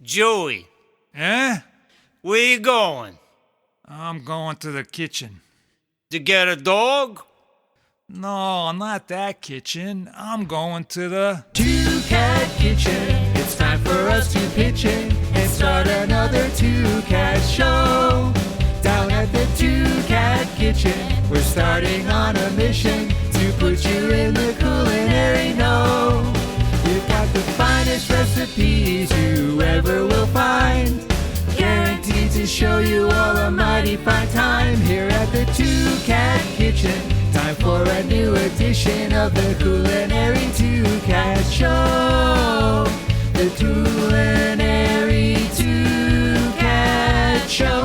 Joey, Eh? where you going? I'm going to the kitchen. To get a dog? No, not that kitchen. I'm going to the... Two-Cat Kitchen. It's time for us to pitch in and start another Two-Cat show. Down at the Two-Cat Kitchen, we're starting on a mission to put you in the culinary know. We've got the finest recipes you ever will find, guaranteed to show you all a mighty fine time here at the Two-Cat Kitchen. Time for a new edition of the Culinary Two-Cat Show. The Culinary Two-Cat Show.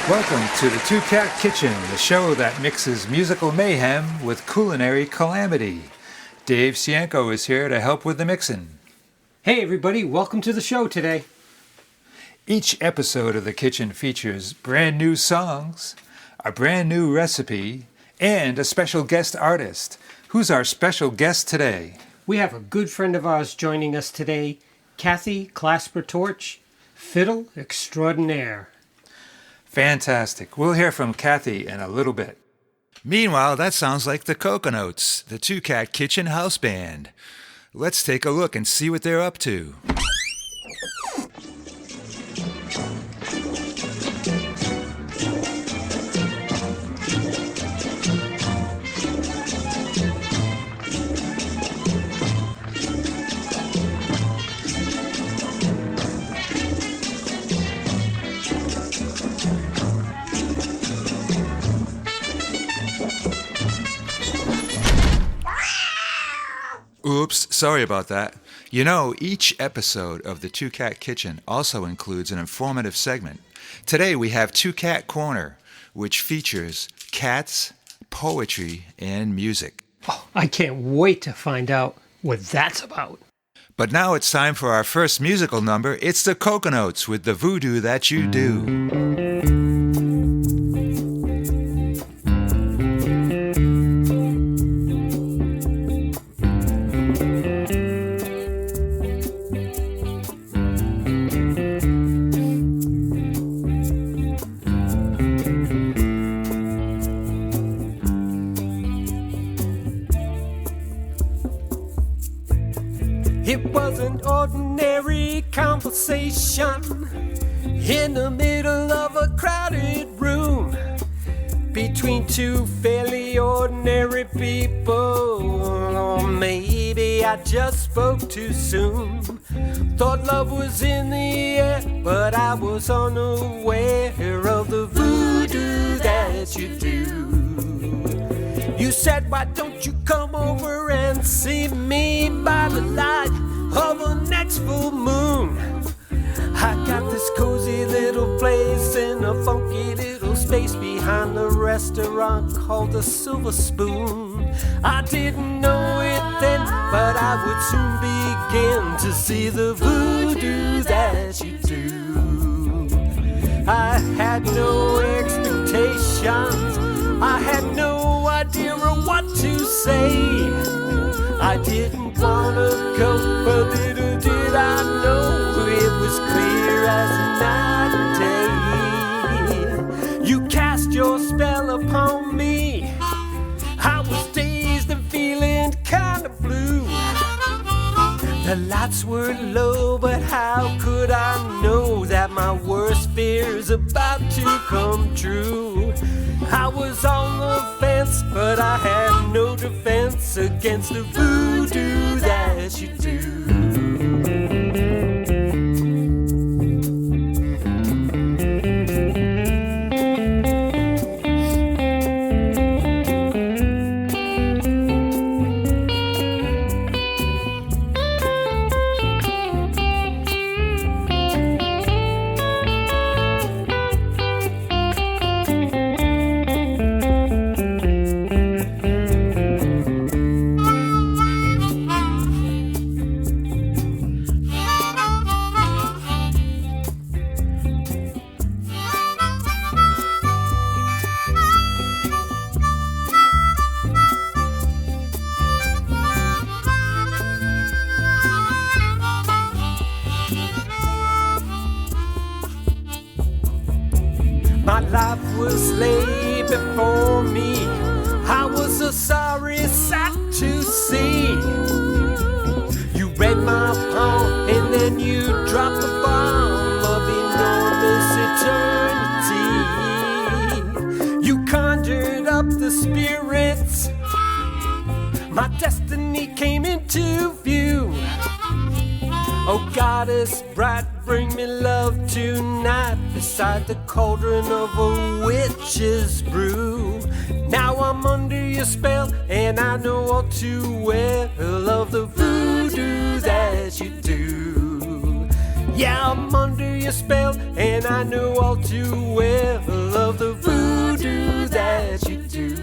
Welcome to the Two-Cat Kitchen, the show that mixes musical mayhem with culinary calamity. Dave Cienko is here to help with the mixing. Hey everybody, welcome to the show today. Each episode of The Kitchen features brand new songs, a brand new recipe, and a special guest artist. Who's our special guest today? We have a good friend of ours joining us today, Cathy Clasper-Torch, fiddle extraordinaire. Fantastic. We'll hear from Cathy in a little bit. Meanwhile, that sounds like the Coconotes, the Two-Cat Kitchen house band. Let's take a look and see what they're up to. Oops, sorry about that. You know, each episode of the Two-Cat Kitchen also includes an informative segment. Today we have Two-Cat Corner, which features cats, poetry, and music. Oh, I can't wait to find out what that's about. But now it's time for our first musical number. It's the Coconotes with the Voodoo That You Do. It was an ordinary conversation in the middle of a crowded room between two fairly ordinary people. Or maybe I just spoke too soon. Thought love was in the air, but I was unaware of the voodoo that you do. You said, why don't you come over and see me by the light of the next full moon? I got this cozy little place in a funky little space behind the restaurant called the Silver Spoon. I didn't know it then, but I would soon begin to see the voodoo that you do. I had no expectations, I had no idea of what to say. I didn't wanna go, but little did I know it was clear as night and day. You cast your spell upon me. I was dazed and feeling kinda blue. The lights were low, but how could I know that my worst fear is about to come true? I was on the fence, but I had no defense against the voodoo that you do. life was laid before me. I was a sorry sight to see. You read my palm and then you dropped the bomb of enormous eternity. You conjured up the spirits. My destiny came into view. Oh, goddess bright, bring me love tonight beside the cauldron of a witch's brew. Now I'm under your spell, and I know all too well of the voodoo that you do. Yeah, I'm under your spell, and I know all too well of the voodoo that you do.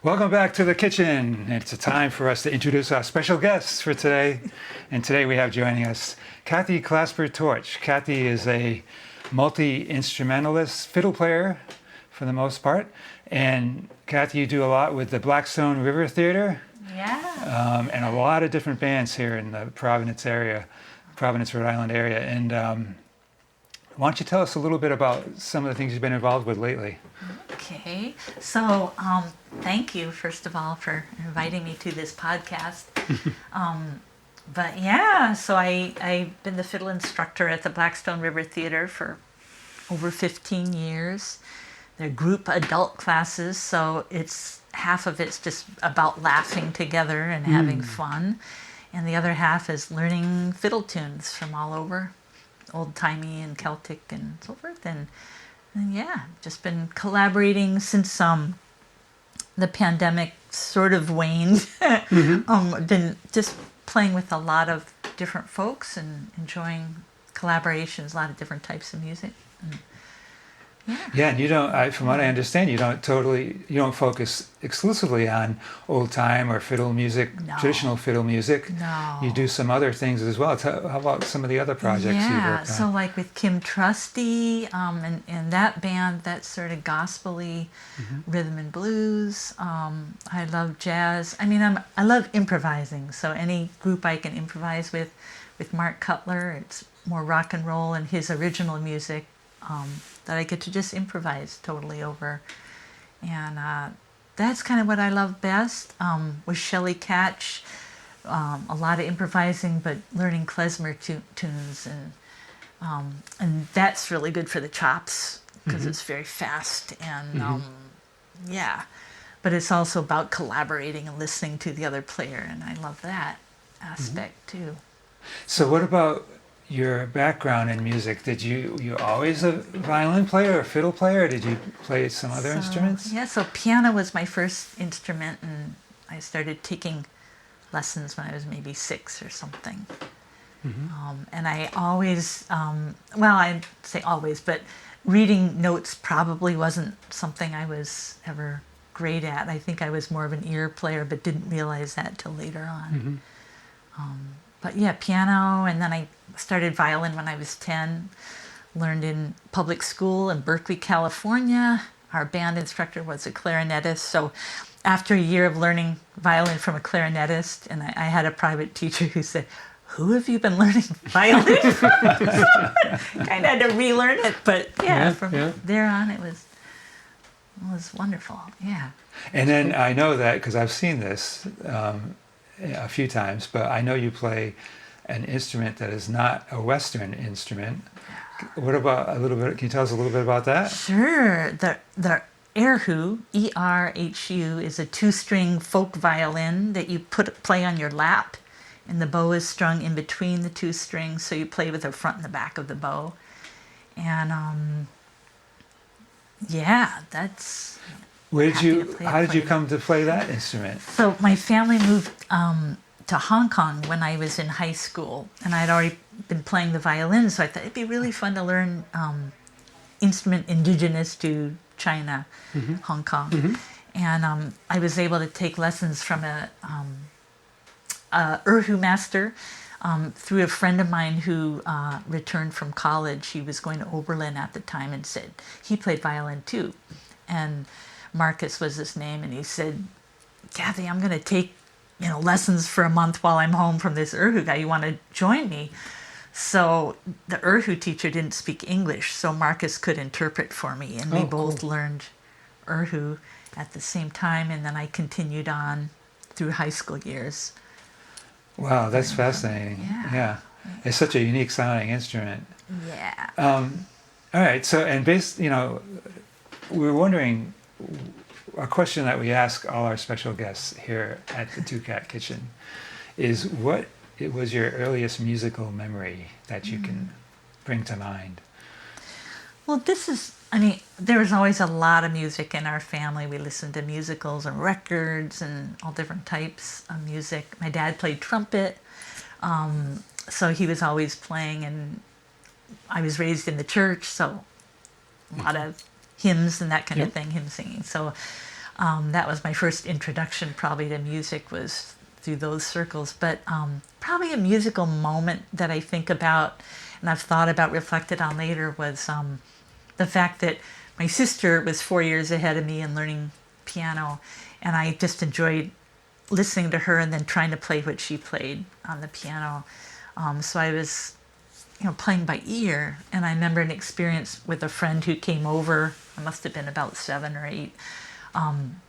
Welcome back to the kitchen. It's a time for us to introduce our special guests for today. And today we have joining us Cathy Clasper-Torch. Cathy is a multi-instrumentalist fiddle player for the most part. And Cathy, you do a lot with the Blackstone River Theater. Yeah. And a lot of different bands here in the Providence, Rhode Island area. And why don't you tell us a little bit about some of the things you've been involved with lately? Okay. So, thank you, first of all, for inviting me to this podcast. But yeah, so I've been the fiddle instructor at the Blackstone River Theater for over 15 years. They're group adult classes, so half of it's just about laughing together and having fun. And the other half is learning fiddle tunes from all over, old-timey and Celtic and so forth. And yeah, just been collaborating since the pandemic sort of waned. Been just playing with a lot of different folks and enjoying collaborations, a lot of different types of music. Yeah, and you don't, from what I understand, you don't focus exclusively on old time or fiddle music, No. traditional fiddle music. No. You do some other things as well. How about some of the other projects you've worked on? So like with Kim Trusty and that band, that's sort of gospel-y rhythm and blues. I love jazz. I mean, I love improvising. So any group I can improvise with Mark Cutler, it's more rock and roll and his original music. That I get to just improvise totally over. And that's kind of what I love best. With Shelley Catch, a lot of improvising, but learning klezmer tunes. And that's really good for the chops because it's very fast. And yeah, but it's also about collaborating and listening to the other player. And I love that aspect too. So what about your background in music? Did you always a violin player or fiddle player, or did you play some other instruments? Yeah, so piano was my first instrument, and I started taking lessons when I was maybe 6 or something. And I always, well, I'd say always, but reading notes probably wasn't something I was ever great at. I think I was more of an ear player, but didn't realize that till later on. But yeah, piano, and then I started violin when I was 10, learned in public school in Berkeley, California. Our band instructor was a clarinetist, so after a year of learning violin from a clarinetist, and I had a private teacher who said, "Who have you been learning violin from?" Kind of had to relearn it, but from there on it was wonderful, yeah. And then I know that, because I've seen this a few times, but I know you play an instrument that is not a Western instrument. What about a little bit? Can you tell us a little bit about that? Sure. The erhu, E-R-H-U, is a 2-string folk violin that you play on your lap, and the bow is strung in between the 2 strings, so you play with the front and the back of the bow. And yeah, that's. How did you come to play that instrument? So my family moved to Hong Kong when I was in high school, and I'd already been playing the violin, so I thought it'd be really fun to learn instrument indigenous to China, Hong Kong. And I was able to take lessons from a erhu master through a friend of mine who returned from college. He was going to Oberlin at the time and said he played violin too. And Marcus was his name, and he said, Cathy, I'm going to take lessons for a month while I'm home from this erhu guy. You want to join me? So the erhu teacher didn't speak English, so Marcus could interpret for me, and we both learned erhu at the same time, and then I continued on through high school years. Wow, that's fascinating. Yeah. It's such a unique sounding instrument. Yeah. All right, so, and we were wondering, a question that we ask all our special guests here at the Two Cat Kitchen is, what was your earliest musical memory that you can bring to mind? Well, there was always a lot of music in our family. We listened to musicals and records and all different types of music. My dad played trumpet, so he was always playing, and I was raised in the church, so a lot of hymns and that kind of thing, hymn singing. So that was my first introduction probably to music, was through those circles. But probably a musical moment that I think about and I've thought about, reflected on later, was the fact that my sister was 4 years ahead of me in learning piano, and I just enjoyed listening to her and then trying to play what she played on the piano. So I was playing by ear, and I remember an experience with a friend who came over. I must have been about 7 or 8, and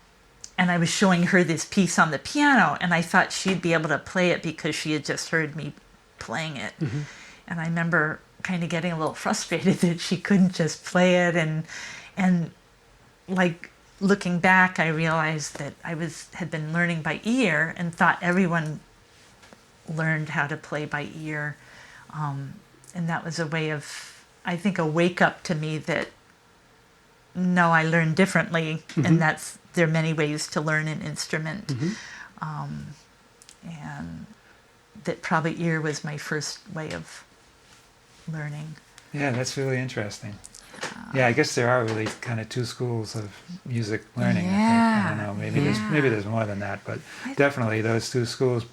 I was showing her this piece on the piano, and I thought she'd be able to play it because she had just heard me playing it. And I remember kind of getting a little frustrated that she couldn't just play it, and like looking back, I realized that I had been learning by ear and thought everyone learned how to play by ear. And that was a way of, I think, a wake up to me that, no, I learned differently, and there are many ways to learn an instrument. And that probably ear was my first way of learning. Yeah, that's really interesting. Yeah, I guess there are really kind of two schools of music learning. Yeah. I think. I don't know. Maybe there's more than that, but definitely those two schools.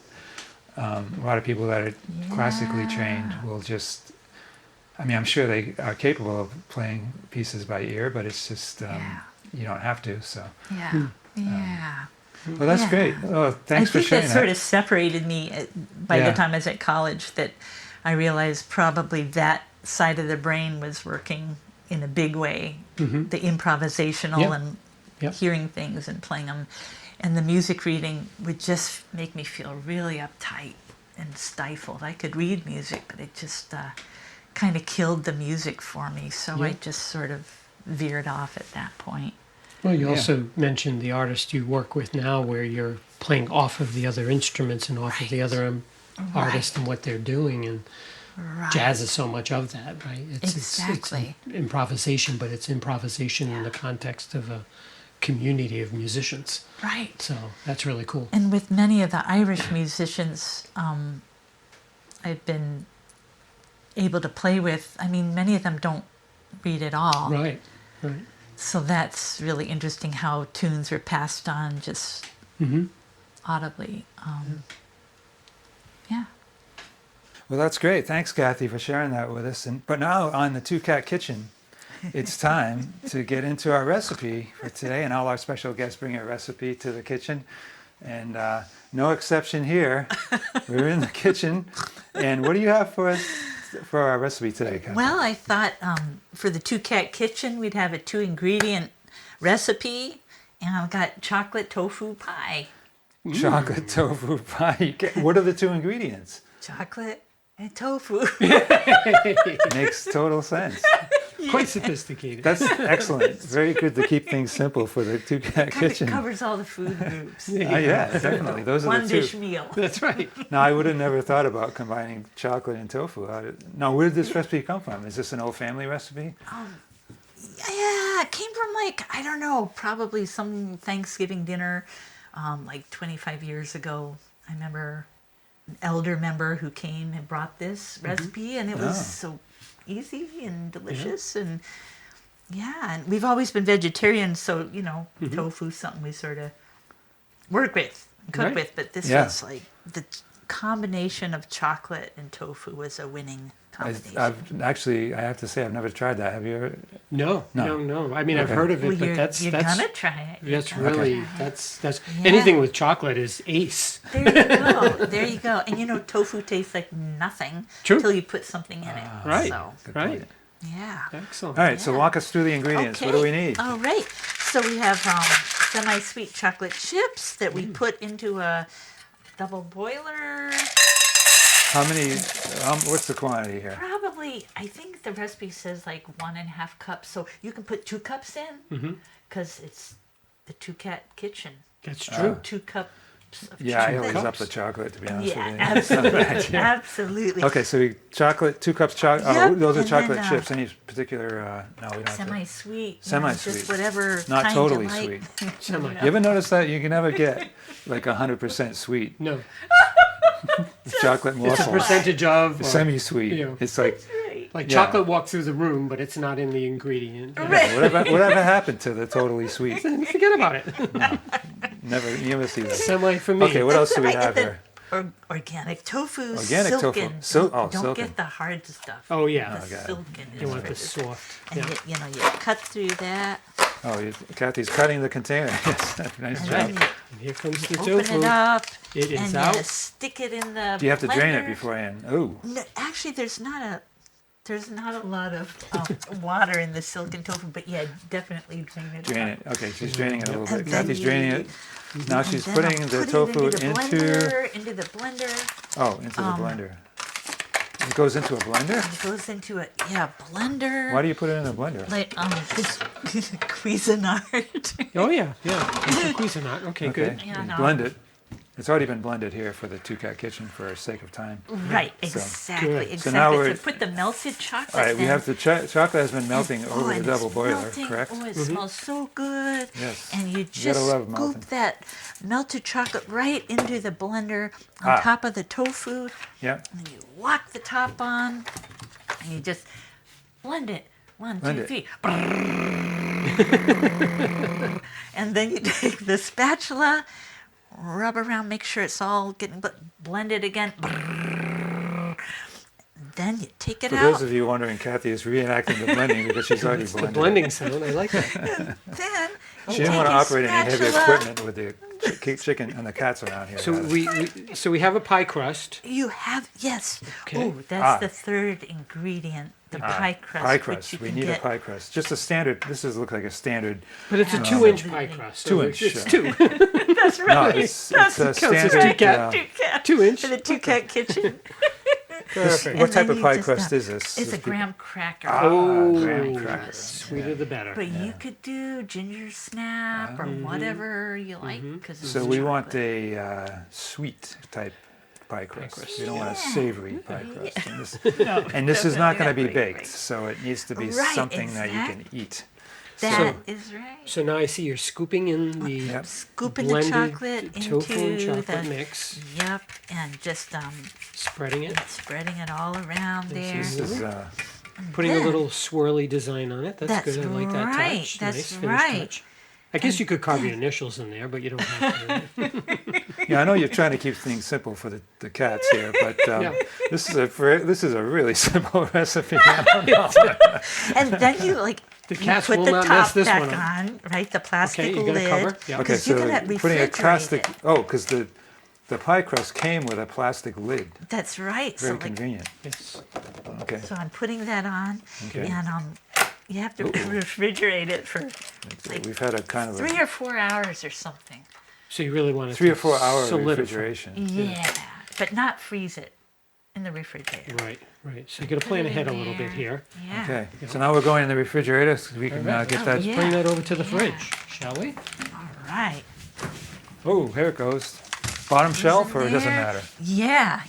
A lot of people that are classically trained will just. I mean, I'm sure they are capable of playing pieces by ear, but it's just you don't have to. So. Yeah. Well, that's great. Oh, thanks for sharing that. I think that sort of separated me by the time I was at college. That I realized probably that side of the brain was working in a big way, the improvisational and hearing things and playing them. And the music reading would just make me feel really uptight and stifled. I could read music, but it just kind of killed the music for me. So I just sort of veered off at that point. Well, you also mentioned the artist you work with now, where you're playing off of the other instruments and off of the other artists and what they're doing. And jazz is so much of that, right? It's improvisation, but it's improvisation in the context of a community of musicians. Right. So that's really cool. And with many of the Irish musicians I've been able to play with, I mean, many of them don't read at all. Right. So that's really interesting how tunes are passed on just audibly. Well, that's great. Thanks, Cathy, for sharing that with us. But now on the Two Cat Kitchen, it's time to get into our recipe for today. And all our special guests bring a recipe to the kitchen. And no exception here. We're in the kitchen. And what do you have for us for our recipe today, Cathy? Well, I thought for the Two Cat Kitchen, we'd have a 2-ingredient recipe. And I've got chocolate tofu pie. Chocolate tofu pie. What are the 2 ingredients? Chocolate and tofu. Makes total sense. Quite sophisticated. That's excellent. Very good to keep things simple for the Two Cat Kitchen. Covers all the food groups. Yeah, definitely. Those are One the 2. dish meal. That's right. Now, I would have never thought about combining chocolate and tofu. Now, where did this recipe come from? Is this an old family recipe? Yeah, it came from I don't know, probably some Thanksgiving dinner like 25 years ago. I remember an elder member who came and brought this recipe, and it was so easy and delicious, and Yeah, and we've always been vegetarians, so tofu's something we sort of work with, cook Right. with. But this Yeah. was like the combination of chocolate and tofu was a winning combination. I have to say, I've never tried that. Have you ever? No. I mean, I've Okay. heard of it, Well, but you're that's gonna try it. You're that's gonna really try it. that's Yeah. anything with chocolate is ace. There you go. There you go. And tofu tastes like nothing True. until you put something in it. Right. So, Right. yeah. Excellent. All right, so Yeah. walk us through the ingredients. What do we need? All right. So we have semi-sweet chocolate chips that we put into a double boiler. How many? What's the quantity here? Probably, I think the recipe says like 1.5 cups. So you can put 2 cups in because it's the Two Cat Kitchen. That's true. 2 cups of Yeah, I chocolate. always up cups? the chocolate, to be honest Yeah, with you. absolutely. Absolutely. Okay, so chocolate, 2 cups chocolate. Yep, Oh, those are and chocolate then, chips. Any particular? No, we don't. Have to. Semi-sweet. Semi-sweet. Just whatever Not kind totally you like. sweet. Semi. You ever notice that you can never get like 100% sweet No. chocolate It's a morsel? percentage of Semi-sweet. Yeah. It's like Right. like Yeah. chocolate walked through the room, but it's not in the ingredient. yeah, whatever happened to the totally sweet? Forget about it. You never see that. Semi for me. Okay, what else do we Right, have and here? then Organic tofu. Organic tofu. silken. Don't Silken. get the hard stuff. Oh yeah. The silken is You want the really- soft. And Yeah. you cut through that. Oh, Kathy's cutting the container. Yes, nice And job. then you And here comes the open tofu. it up. It is and out. you stick it in the Do you have to drain it blender. beforehand? Oh, No, actually, there's not a lot of water in the silken tofu, but yeah, definitely drain it. drain up. it. Okay, she's draining it a little And bit. then Kathy's you- draining it. Now And she's then putting I'll the put it tofu into the into blender. the blender. It goes into a blender? It goes into a blender. Why do you put it in a blender? Like this Cuisinart. Oh yeah. It's a Cuisinart. Okay, Okay, good. Yeah, you no. blend it. It's already been blended here for the Two Cat Kitchen for sake of time. Right, So, exactly, good. exactly. So now we're- put the melted chocolate. All right, we in. have the chocolate has been melting over the and double it's boiler, melting. correct? Oh, it smells so good. Yes. And you gotta just love melting. scoop that melted chocolate right into the blender on top of the tofu. Yeah. And then you lock the top on, and you just blend it. One, Blend two, it. three. And then you take the spatula, rub around, make sure it's all getting blended again. Then you take it For out. those of you wondering, Kathy is reenacting the blending because she's already The blended. blending sound. I like that. Then you She didn't take want to your operate any heavy spatula. equipment with the chicken and the cats around here. So guys. we have a pie crust. You have, yes. Okay. Oh, that's the third ingredient, the pie crust. Pie which crust. you We can need a get. pie crust. Just a standard. This does look like a standard. But it's a Absolutely. 2-inch pie crust. So 2-inch, It's yeah. 2. That's No, right. it's a Counts as standard. 2 cat. 2-inch. For the two-cat kitchen. Perfect. What And type then of you pie just, crust is this? It's a If people- graham cracker. graham cracker. Sweeter the better. But you could do ginger snap or whatever you like. Cause it's So we want chocolate. a sweet type pie crust. crust. We don't want a savory pie crust. No, And this is not going to be definitely not. baked, so it needs to be Right, something that you can exactly. eat. That is right. So now I see you're scooping in the Yep. Scooping the blended chocolate tofu and into chocolate the mix, Yep, and just spreading it, spreading it all around there. This is putting a then- little swirly design on it. That's That's good. I like that right, touch. that's Nice finished right. touch. I guess you could carve your initials in there, but you don't have to. yeah. I know you're trying to keep things simple for the cats here, but Yeah. this is a really simple recipe. I don't know. And then you The you cats put will the not top mess this back one up. on, right? The plastic Okay, you got lid. to cover. Yeah. Okay, 'Cause you're so gonna putting a refrigerate plastic. it. Oh, because the pie crust came with a plastic lid. That's right. Very so like, convenient. Yes. Okay. so I'm putting that on, Okay. and you have to refrigerate it for like We've had a kind of 3 or 4 hours or something. So you really want it 3 to or 4 hour solidify. refrigeration. Yeah, but not freeze it in the refrigerator. Right, right. So you got to plan Put it ahead a in little bit there. here. Yeah. Okay. So now we're going in the refrigerator so we can get that. yeah. Bring that over to the Yeah. fridge, shall we? All right. Oh, here it goes. Bottom shelf, or it doesn't there. matter? Yeah.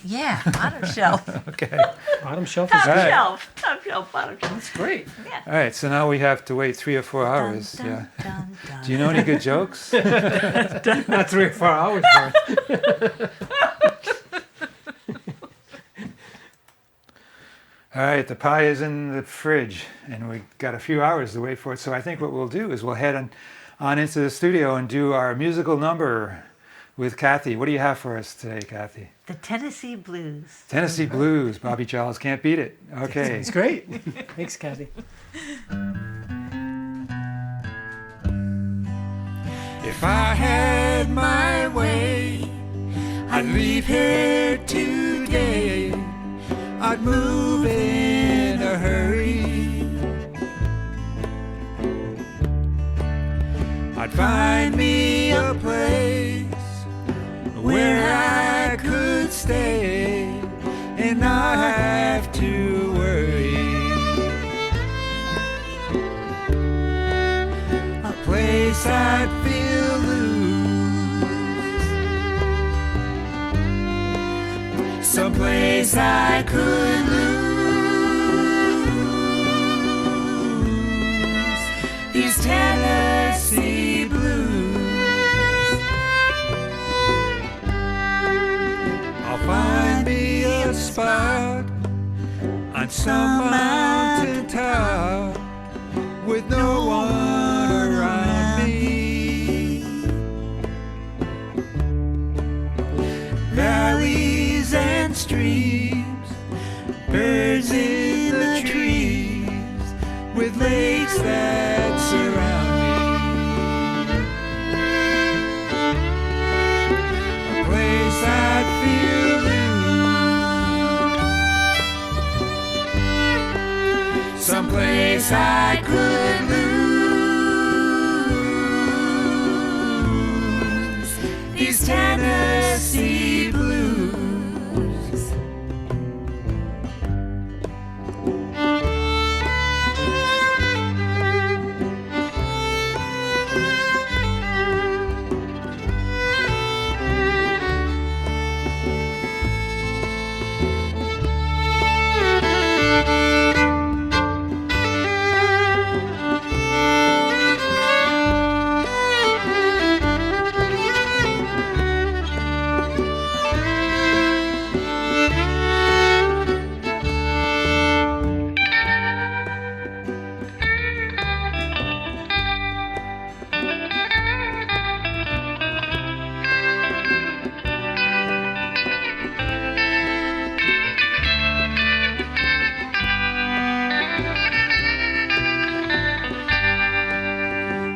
Bottom shelf. Okay. Bottom shelf is Top All right. shelf. Top shelf. Bottom shelf. great. All right. So now we have to wait 3 or 4 hours. Dun, Yeah. dun, dun. Do you know any good jokes? Not 3 or 4 hours for it. All right, the pie is in the fridge, and we got a few hours to wait for it. So I think what we'll do is we'll head on into the studio and do our musical number with Cathy. What do you have for us today, Cathy? The Tennessee Blues. Tennessee Blues. Bobby Giles can't beat it. Okay. It's great. Thanks, Cathy. If I had my way, I'd leave here today. I'd move in a hurry. I'd find me a place where I could stay and not have to worry. A place I'd feel loose, someplace I could lose these Tennessee blues. I'll find me a spot on some mountain top with no one around me. Valleys and streams, birds in the trees, with lakes that surround me. A place I'd feel loose, someplace I could lose these Tennessee blues.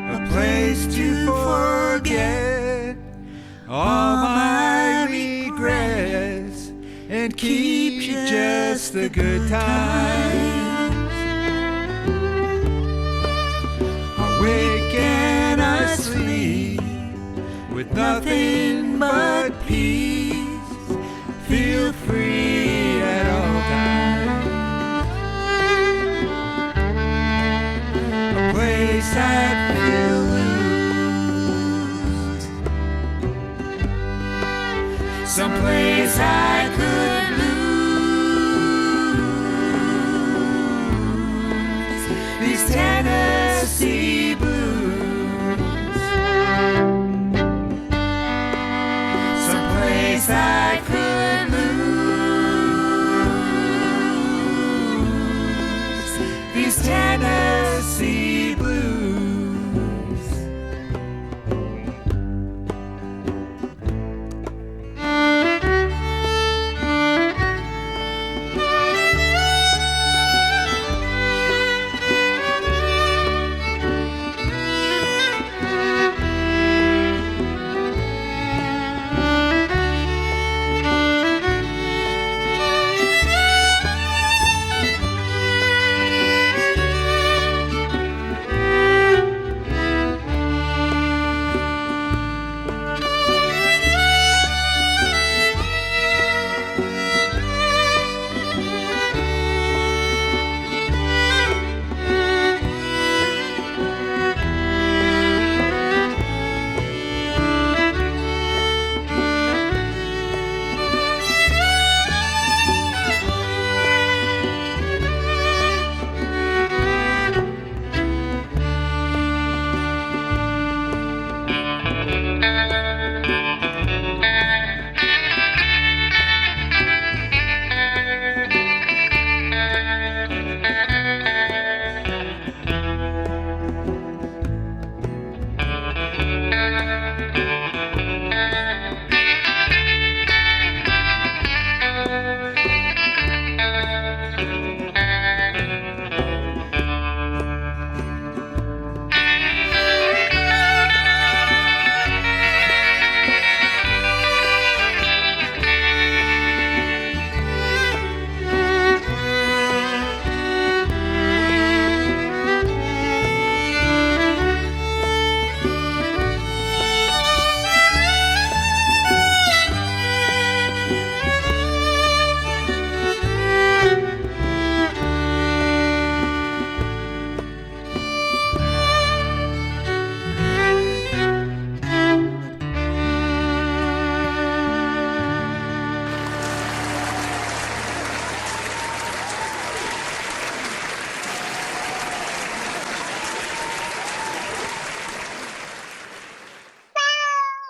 A place to forget all my regrets and keep just the good times. Awake and asleep with nothing but peace. Feel free at all times. A place I'd feel loose, someplace I could lose these Tennessee blues, someplace I could lose these Tennessee blues.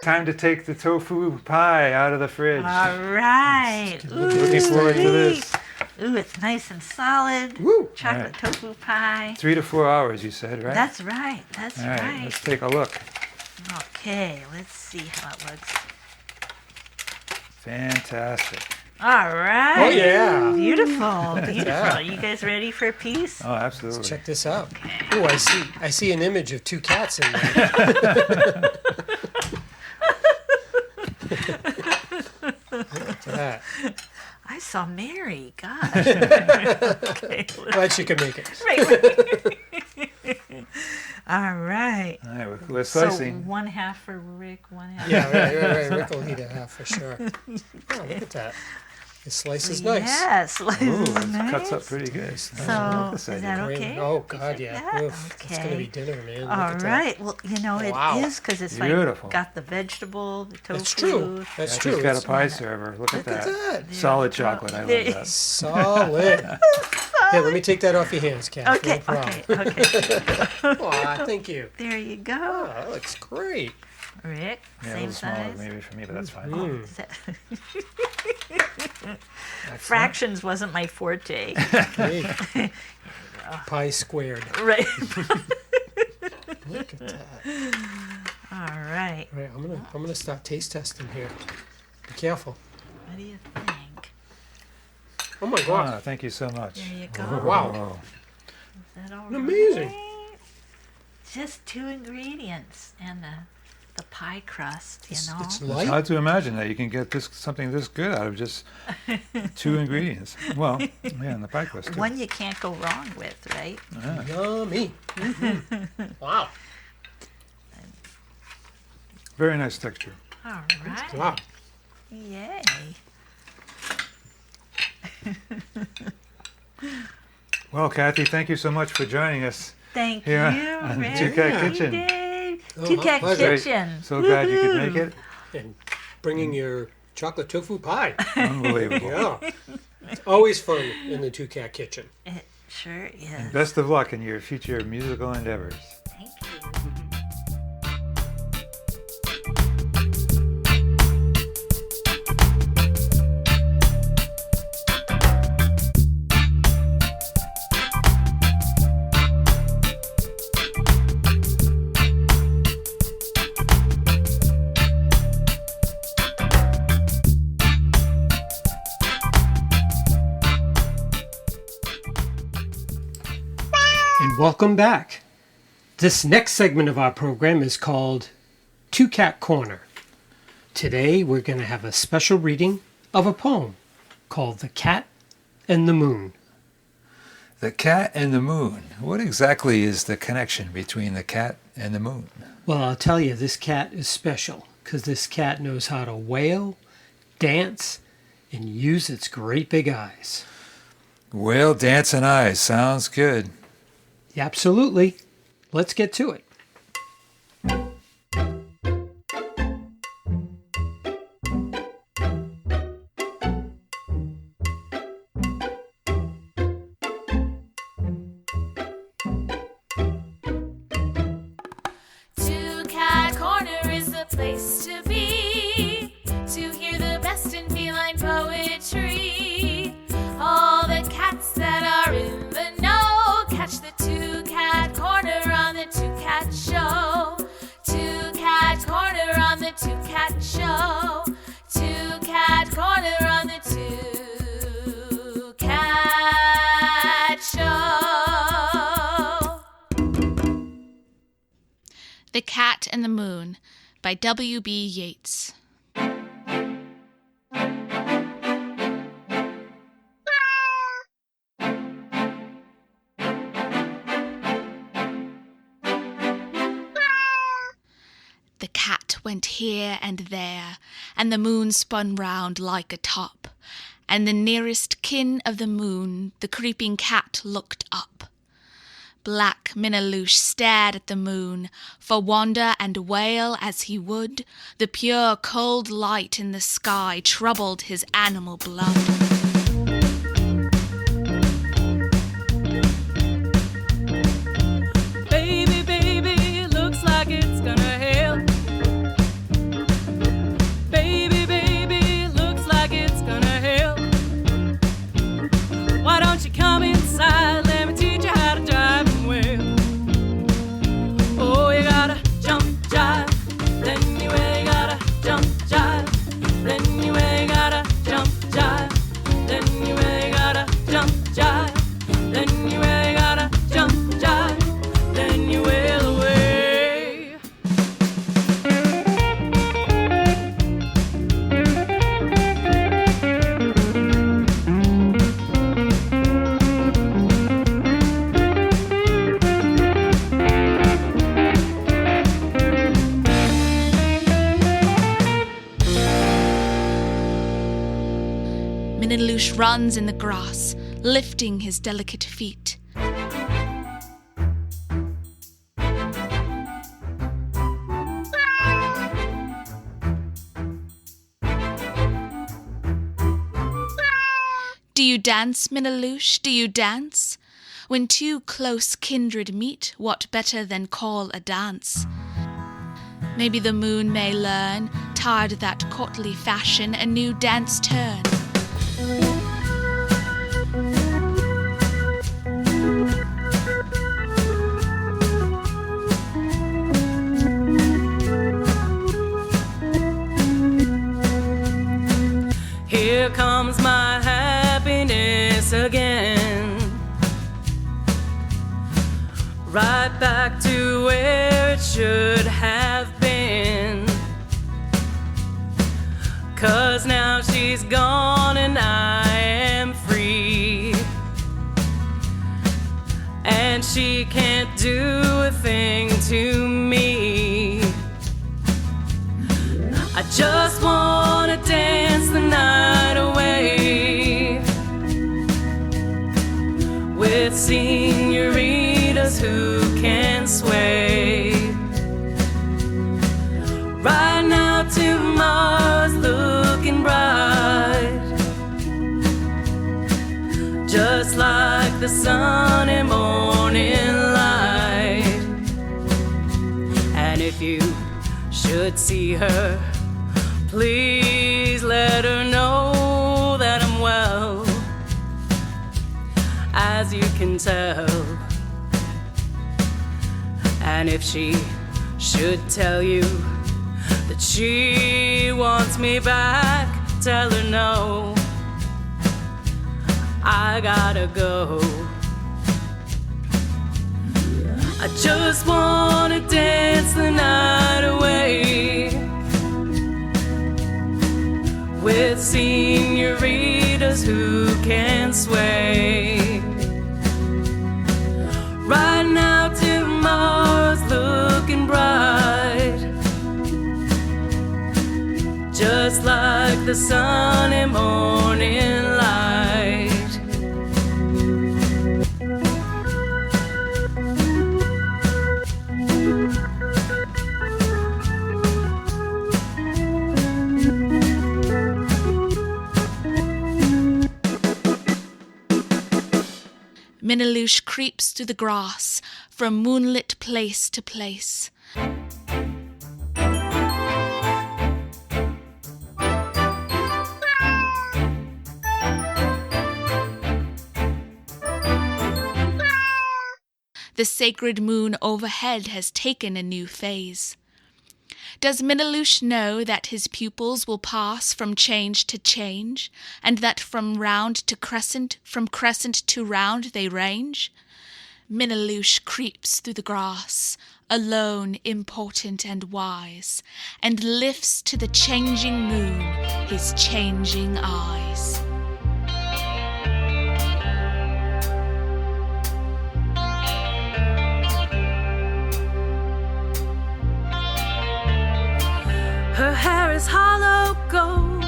time to take the tofu pie out of the fridge. All right. Looking forward to this. Ooh, it's nice and solid. Woo. Chocolate All tofu pie. 3 to 4 hours, you said, right? That's right. That's All right, right. let's take a look. Okay, let's see how it looks. Fantastic. All right. Oh, yeah. Beautiful. Beautiful. You guys ready for a piece? Oh, absolutely. Check this out. Oh, I see an image of two cats in there. Look at that. I saw Mary. Gosh. Okay. Glad she could make it. Right. All right. All right, we're So slicing. 1/2 for Rick, 1/2. Yeah, right. Rick will eat a half for sure. Oh, look at that. The slice is nice. Yes, slice Ooh, is it nice. cuts up pretty good. So, this is idea. that okay? Oh, God, yeah. Yeah, Oof, it's going to be dinner, man. Look All at that. right. Well, you know, it Wow. is because it's Beautiful. like got the vegetable, the tofu. That's true. That's She's true. got a It's pie server. Look at Look at that. that. Solid chocolate. I love that. Solid. Here, let me take that off your hands, Kath. Okay, No problem. okay. Aw, thank you. There you go. Oh, that looks great. Rick, Yeah, a same little smaller size. maybe for me, but that's fine. Is that- Fractions wasn't my forte. Hey. Pie squared. Right. Look at that. All right. All right, I'm gonna start taste testing here. Be careful. What do you think? Oh my God. Ah, thank you so much. There you go. Wow. Oh, Is that all Amazing. right? Just 2 ingredients and the pie crust, you know. It's it's light. hard to imagine that you can get something this good out of just 2 ingredients. Well, yeah, and the pie crust too. One you can't go wrong with, right? Yummy. Wow. Very nice texture. All right. Wow. Yay. Well, Cathy, thank you so much for joining us Thank here you, on the Rick. Two Cat Hey, Kitchen. Dave. Oh, Two my Cat pleasure. Kitchen. So glad you could make it. And bringing your chocolate tofu pie. Unbelievable. Yeah. It's always fun in the Two Cat Kitchen. It sure is. Best of luck in your future musical endeavors. Thank you. And welcome back. This next segment of our program is called Two Cat Corner. Today we're going to have a special reading of a poem called The Cat and the Moon. The cat and the moon. What exactly is the connection between the cat and the moon? Well, I'll tell you, this cat is special because this cat knows how to wail, dance, and use its great big eyes. Whale, dance, and eyes. Sounds good. Absolutely. Let's get to it. Two Cat Corner is the place to be, to hear the best in feline poetry. All the cats that are in the know, catch the Two Cat Corner on the Two Cat Show. Two Cat Corner on the Two Cat Show. Two Cat Corner on the Two Cat Show. The Cat and the Moon by W.B. Yeats. The cat went here and there, and the moon spun round like a top, and the nearest kin of the moon, the creeping cat, looked up. Black Minaloosh stared at the moon, for wander and wail as he would, the pure cold light in the sky troubled his animal blood. Baby, baby, looks like it's gonna hail. Miniloosh runs in the grass, lifting his delicate feet. Do you dance, Miniloosh? Do you dance? When two close kindred meet, what better than call a dance? Maybe the moon may learn, tired of that courtly fashion, a new dance turn. Here comes my happiness again, right back to where it should have been. 'Cause now she's gone and I am free, and she can't do a thing to me. I just wanna dance the night away with senoritas who can sway. Right now tomorrow's looking bright, just like the sun and morning light. And if you should see her, please let her know that I'm well, as you can tell. And if she should tell you that she wants me back, tell her no, I gotta go. I just wanna dance the night away with senoritas who can sway. Right now tomorrow's looking bright, just like the sun and morning light. Miniloosh creeps through the grass from moonlit place to place. The sacred moon overhead has taken a new phase. Does Miniloosh know that his pupils will pass from change to change, and that from round to crescent, from crescent to round they range? Miniloosh creeps through the grass, alone, important and wise, and lifts to the changing moon his changing eyes. Her hair is hollow gold,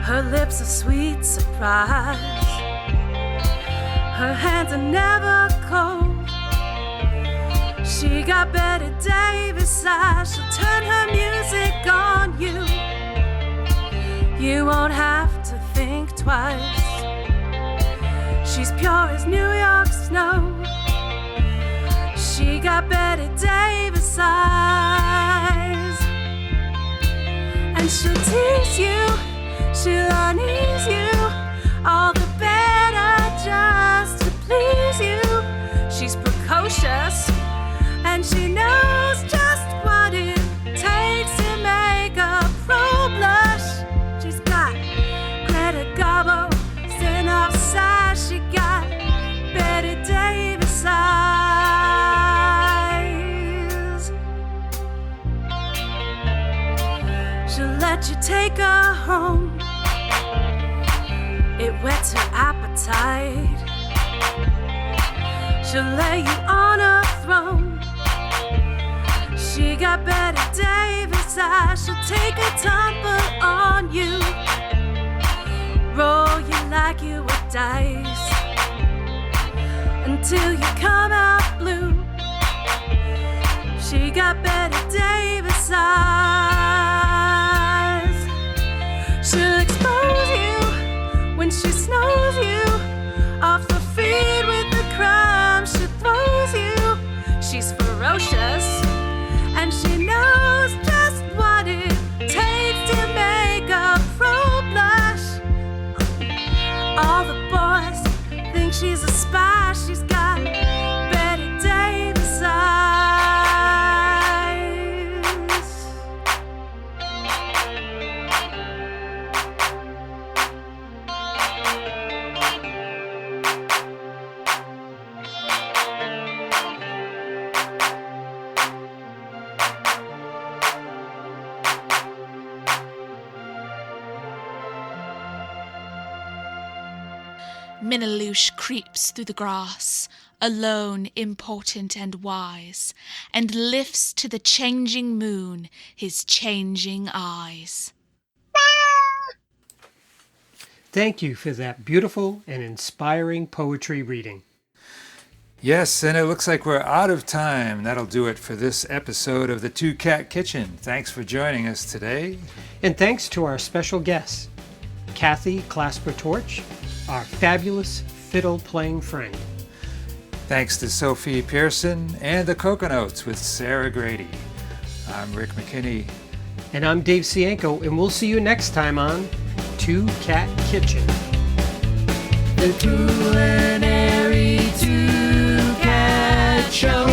her lips a sweet surprise, her hands are never cold. She got Betty Davis eyes, she'll turn her music on you. You won't have to think twice. She's pure as New York snow. She got Betty Davis eyes. And she'll tease you, she'll unease you, all the better just to please you. She's precocious, and she knows just what it takes to make a pro blush. She's got Greta Garbo, stand offside. She got Betty Davis eyes. She'll let you take her home. It whets her appetite. She'll lay you on a throne. She got Betty Davis eyes. She'll take a tumble on you. paradise until you come out blue. She got Betty Davis eyes. She'll expose you when she snows you off the feed with the crumbs she throws you. She's ferocious and she knows just what it takes to make a pro blush. All the boys think she's a spy. She's got Betty Davis eyes. Minalouche creeps through the grass, alone, important and wise, and lifts to the changing moon his changing eyes. Thank you for that beautiful and inspiring poetry reading. Yes, and it looks like we're out of time. That'll do it for this episode of the Two Cat Kitchen. Thanks for joining us today. And thanks to our special guests, Cathy Clasper-Torch, our fabulous fiddle-playing friend. Thanks to Sophie Pearson and the Coconotes with Sarah Grady. I'm Rick McKinney. And I'm Dave Cienko, and we'll see you next time on Two Cat Kitchen. The culinary Two Cat Show.